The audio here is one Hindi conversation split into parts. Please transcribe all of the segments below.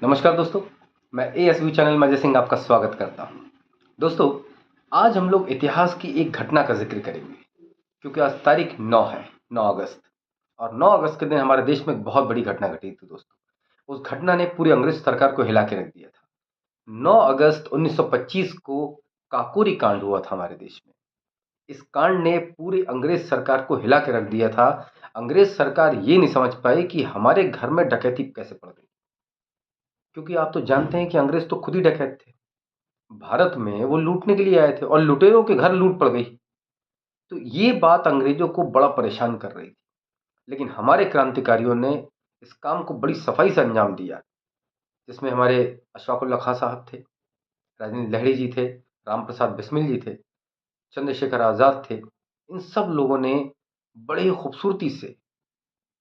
नमस्कार दोस्तों, मैं एएसवी चैनल में अजय सिंह आपका स्वागत करता हूं। दोस्तों, आज हम लोग इतिहास की एक घटना का जिक्र करेंगे क्योंकि आज तारीख 9 है, 9 अगस्त। और 9 अगस्त के दिन हमारे देश में एक बहुत बड़ी घटना घटी थी दोस्तों। उस घटना ने पूरी अंग्रेज सरकार को हिला के रख दिया था। 9 अगस्त 1925 को काकोरी कांड हुआ था हमारे देश में। इस कांड ने पूरी अंग्रेज सरकार को हिला के रख दिया था। अंग्रेज सरकार ये नहीं समझ पाई कि हमारे घर में डकैती कैसे पड़ गई, क्योंकि आप तो जानते हैं कि अंग्रेज तो खुद ही डकैत थे। भारत में वो लूटने के लिए आए थे और लुटेरों के घर लूट पड़ गई। तो ये बात अंग्रेजों को बड़ा परेशान कर रही थी। लेकिन हमारे क्रांतिकारियों ने इस काम को बड़ी सफाई से अंजाम दिया, जिसमें हमारे अशफाकुल्ला खां साहब थे, राजेंद्र लहड़ी जी थे, राम प्रसाद बिस्मिल जी थे, चंद्रशेखर आजाद थे। इन सब लोगों ने बड़े ही खूबसूरती से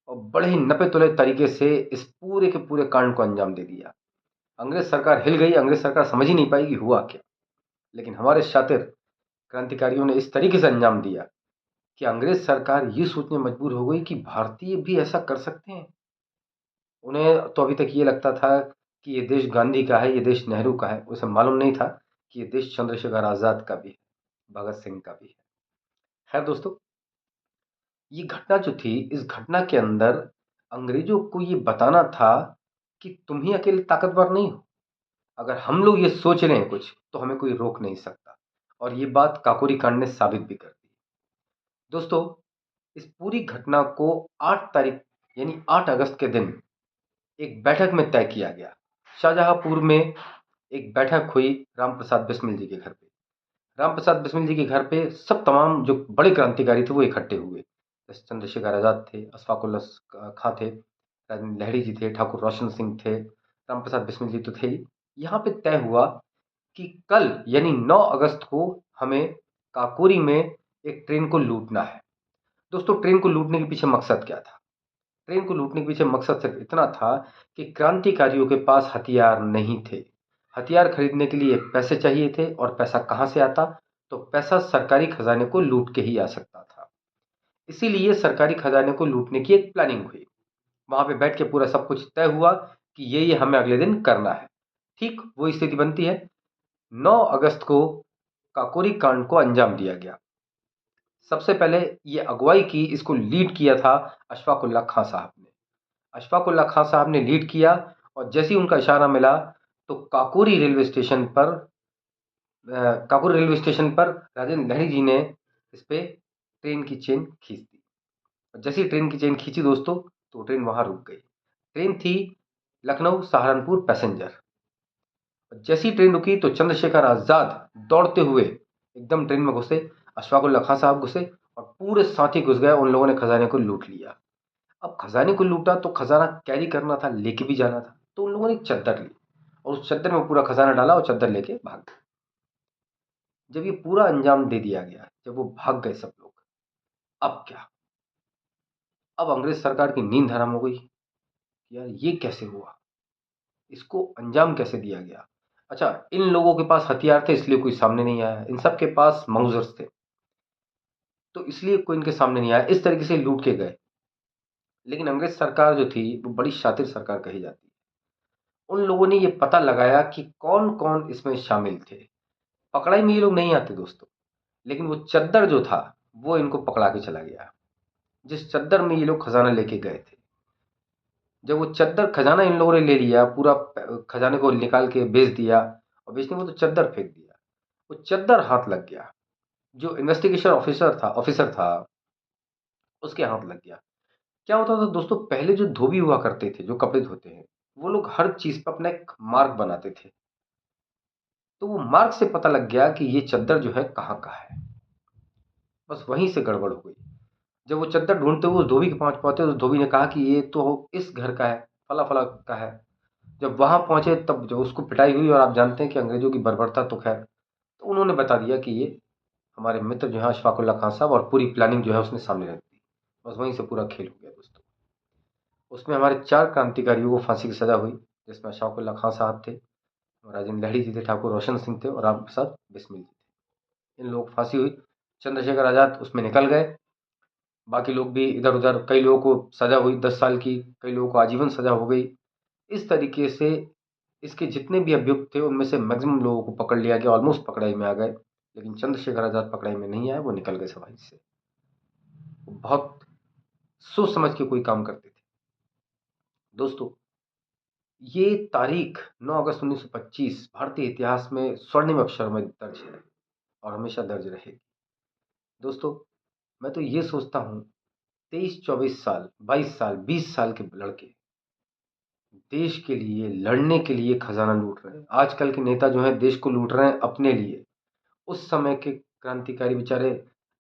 और बड़े ही नपे तुले तरीके से इस पूरे के पूरे कांड को अंजाम दे दिया। अंग्रेज सरकार हिल गई, अंग्रेज सरकार समझ ही नहीं पाई कि हुआ क्या। लेकिन हमारे शातिर क्रांतिकारियों ने इस तरीके से अंजाम दिया कि अंग्रेज सरकार ये सोचने मजबूर हो गई कि भारतीय भी ऐसा कर सकते हैं। उन्हें तो अभी तक ये लगता था कि ये देश गांधी का है, ये देश नेहरू का है। उसे मालूम नहीं था कि ये देश चंद्रशेखर आजाद का भी है, भगत सिंह का भी है। खैर दोस्तों, ये घटना जो थी, इस घटना के अंदर अंग्रेजों को ये बताना था कि तुम ही अकेले ताकतवर नहीं हो। अगर हम लोग ये सोच रहे हैं कुछ, तो हमें कोई रोक नहीं सकता। और ये बात काकोरी कांड ने साबित भी कर दी। दोस्तों, इस पूरी घटना को 8 तारीख यानी 8 अगस्त के दिन एक बैठक में तय किया गया। शाहजहांपुर में एक बैठक हुई राम प्रसाद बिस्मिल जी के घर पे। राम प्रसाद बिस्मिल जी के घर पे सब तमाम जो बड़े क्रांतिकारी थे वो इकट्ठे हुए। जैसे चंद्रशेखर आजाद थे, अशफाकुल्ला खां थे, राजेंद्र लहड़ी जी थे, ठाकुर रोशन सिंह थे, राम प्रसाद बिस्मिल जी तो थे ही। यहाँ पे तय हुआ कि कल यानी 9 अगस्त को हमें काकोरी में एक ट्रेन को लूटना है। दोस्तों, ट्रेन को लूटने के पीछे मकसद क्या था? ट्रेन को लूटने के पीछे मकसद सिर्फ इतना था कि क्रांतिकारियों के पास हथियार नहीं थे। हथियार खरीदने के लिए पैसे चाहिए थे, और पैसा कहाँ से आता? तो पैसा सरकारी खजाने को लूट के ही आ सकता था। इसीलिए सरकारी खजाने को लूटने की एक प्लानिंग हुई। वहां पे बैठ के पूरा सब कुछ तय हुआ कि ये हमें अगले दिन करना है। ठीक वो स्थिति बनती है। 9 अगस्त को काकोरी कांड को अंजाम दिया गया। सबसे पहले ये अगुवाई की, इसको लीड किया था अशफाकुल्ला खां साहब ने। अशफाकुल्ला खां साहब ने लीड किया, और जैसे ही उनका इशारा मिला तो काकोरी रेलवे स्टेशन पर राजेंद्र लहड़ी जी ने इस पे ट्रेन की चेन खींच दी। और जैसे ही ट्रेन की चेन खींची दोस्तों, तो ट्रेन वहां रुक गई। ट्रेन थी लखनऊ सहारनपुर पैसेंजर। जैसी ट्रेन रुकी तो चंद्रशेखर आजाद दौड़ते हुए एकदम ट्रेन में घुसे, अशफाकुल्ला खां साहब घुसे, और पूरे साथी घुस गए। उन लोगों ने खजाने को लूट लिया। अब खजाने को लूटा तो खजाना कैरी करना था, लेके भी जाना था। तो उन लोगों ने एक चद्दर ली और उस चद्दर में पूरा खजाना डाला और चद्दर लेके भाग गए। जब ये पूरा अंजाम दे दिया गया, जब वो भाग गए सब लोग, अब क्या? अब अंग्रेज सरकार की नींद हराम हो गई। यार, ये कैसे हुआ? इसको अंजाम कैसे दिया गया? अच्छा, इन लोगों के पास हथियार थे इसलिए कोई सामने नहीं आया। इन सब के पास माउजर्स थे, तो इसलिए कोई इनके सामने नहीं आया। इस तरीके से लूट के गए। लेकिन अंग्रेज सरकार जो थी वो बड़ी शातिर सरकार कही जाती है। उन लोगों ने ये पता लगाया कि कौन कौन इसमें शामिल थे। पकड़ाई में ये लोग नहीं आते दोस्तों, लेकिन वो चद्दर जो था वो इनको पकड़ा के चला गया, जिस चद्दर में ये लोग खजाना लेके गए थे। जब वो चद्दर खजाना इन लोगों ने ले लिया, पूरा खजाने को निकाल के बेच दिया, और बेचने को तो चद्दर फेंक दिया। वो चद्दर हाथ लग गया, जो इन्वेस्टिगेशन ऑफिसर था उसके हाथ लग गया। क्या होता था दोस्तों, पहले जो धोबी हुआ करते थे, जो कपड़े धोते हैं, वो लोग हर चीज पर अपना एक मार्क बनाते थे। तो वो मार्क से पता लग गया कि ये चद्दर जो है कहाँ का है। बस वहीं से गड़बड़ हो गई। जब वो चद्दर ढूंढते हुए उस धोबी के पास पहुंचे, उस धोबी ने कहा कि ये तो इस घर का है, फला फला का है। जब वहां पहुंचे तब जो उसको पिटाई हुई, और आप जानते हैं कि अंग्रेजों की बर्बरता तो खैर। तो उन्होंने बता दिया कि ये हमारे मित्र जो है अशफाकुल्ला खां साहब, और पूरी प्लानिंग जो है उसने सामने रख दी। बस वहीं से पूरा खेल हो गया दोस्तों। उसमें हमारे 4 क्रांतिकारियों को फांसी की सजा हुई, जिसमें अशफाकुल्ला खां साहब थे, राजेंद्र लहड़ी जी थे, ठाकुर रोशन सिंह थे, और राम प्रसाद बिस्मिल जी थे। इन लोगों को फांसी हुई। चंद्रशेखर आजाद उसमें निकल गए। बाकी लोग भी इधर उधर, कई लोगों को सजा हुई 10 साल की, कई लोगों को आजीवन सजा हो गई। इस तरीके से इसके जितने भी अभियुक्त थे उनमें से मैक्सिमम लोगों को पकड़ लिया गया, ऑलमोस्ट पकड़ाई में आ गए, लेकिन चंद्रशेखर आज़ाद पकड़ाई में नहीं आए, वो निकल गए सफाई से। वो बहुत सोच समझ के कोई काम करते थे। दोस्तों, ये तारीख 9 अगस्त 1925 भारतीय इतिहास में स्वर्णिम अक्षर में दर्ज है और हमेशा दर्ज रहेगी। दोस्तों, मैं तो ये सोचता हूँ 23-24 साल, 22 साल, 20 साल के लड़के देश के लिए लड़ने के लिए खजाना लूट रहे हैं। आजकल के नेता जो हैं देश को लूट रहे हैं अपने लिए। उस समय के क्रांतिकारी बेचारे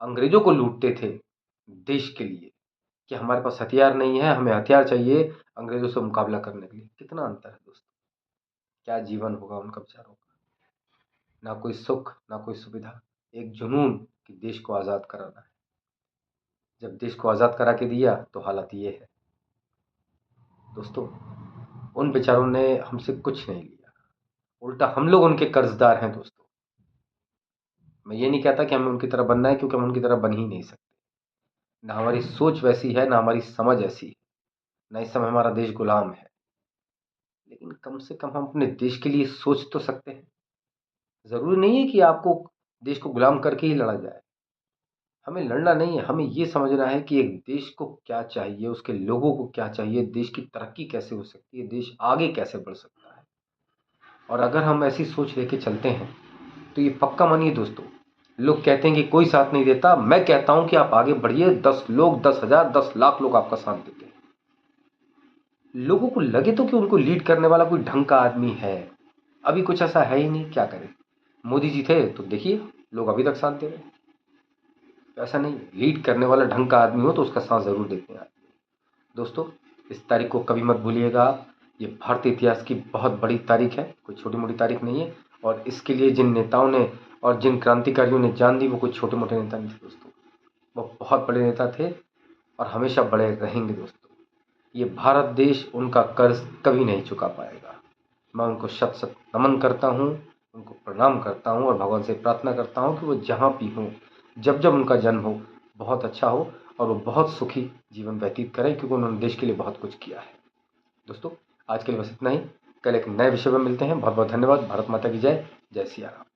अंग्रेजों को लूटते थे देश के लिए, कि हमारे पास हथियार नहीं है, हमें हथियार चाहिए अंग्रेजों से मुकाबला करने के लिए। कितना अंतर है दोस्तों। क्या जीवन होगा उनका बेचारों का। ना कोई सुख, ना कोई सुविधा, एक जुनून कि देश को आज़ाद कराना है। जब देश को आज़ाद करा के दिया तो हालत ये है। दोस्तों, उन बेचारों ने हमसे कुछ नहीं लिया, उल्टा हम लोग उनके कर्जदार हैं। दोस्तों, मैं ये नहीं कहता कि हमें उनकी तरह बनना है, क्योंकि हम उनकी तरह बन ही नहीं सकते। ना हमारी सोच वैसी है, ना हमारी समझ ऐसी है, ना इस समय हमारा देश गुलाम है। लेकिन कम से कम हम अपने देश के लिए सोच तो सकते हैं। ज़रूरी नहीं है कि आपको देश को गुलाम करके ही लड़ा जाए। हमें लड़ना नहीं है, हमें ये समझना है कि एक देश को क्या चाहिए, उसके लोगों को क्या चाहिए, देश की तरक्की कैसे हो सकती है, देश आगे कैसे बढ़ सकता है। और अगर हम ऐसी सोच लेके चलते हैं तो ये पक्का मानिए दोस्तों, लोग कहते हैं कि कोई साथ नहीं देता, मैं कहता हूं कि आप आगे बढ़िए। 10 लोग, 10,000, 10 लाख लोग आपका साथ देते हैं। लोगों को लगे तो कि उनको लीड करने वाला कोई ढंग का आदमी है। अभी कुछ ऐसा है ही नहीं, क्या करें। मोदी जी थे तो देखिए लोग अभी तक साथ दे रहे हैं। ऐसा नहीं, लीड करने वाला ढंग का आदमी हो तो उसका साथ जरूर देते हैं। दोस्तों, इस तारीख को कभी मत भूलिएगा आप। ये भारतीय इतिहास की बहुत बड़ी तारीख है, कोई छोटी मोटी तारीख नहीं है। और इसके लिए जिन नेताओं ने और जिन क्रांतिकारियों ने जान दी, वो कोई छोटे मोटे नेता नहीं थे दोस्तों, वो बहुत बड़े नेता थे और हमेशा बड़े रहेंगे दोस्तों। ये भारत देश उनका कर्ज कभी नहीं चुका पाएगा। मैं उनको शत शत नमन करता हूँ, उनको प्रणाम करता हूँ और भगवान से प्रार्थना करता हूँ कि वो जहाँ भी हों, जब जब उनका जन्म हो, बहुत अच्छा हो और वो बहुत सुखी जीवन व्यतीत करें, क्योंकि उन्होंने देश के लिए बहुत कुछ किया है। दोस्तों, आज के लिए बस इतना ही। कल एक नए विषय में मिलते हैं। बहुत बहुत धन्यवाद। भारत माता की जय। जय सिया राम।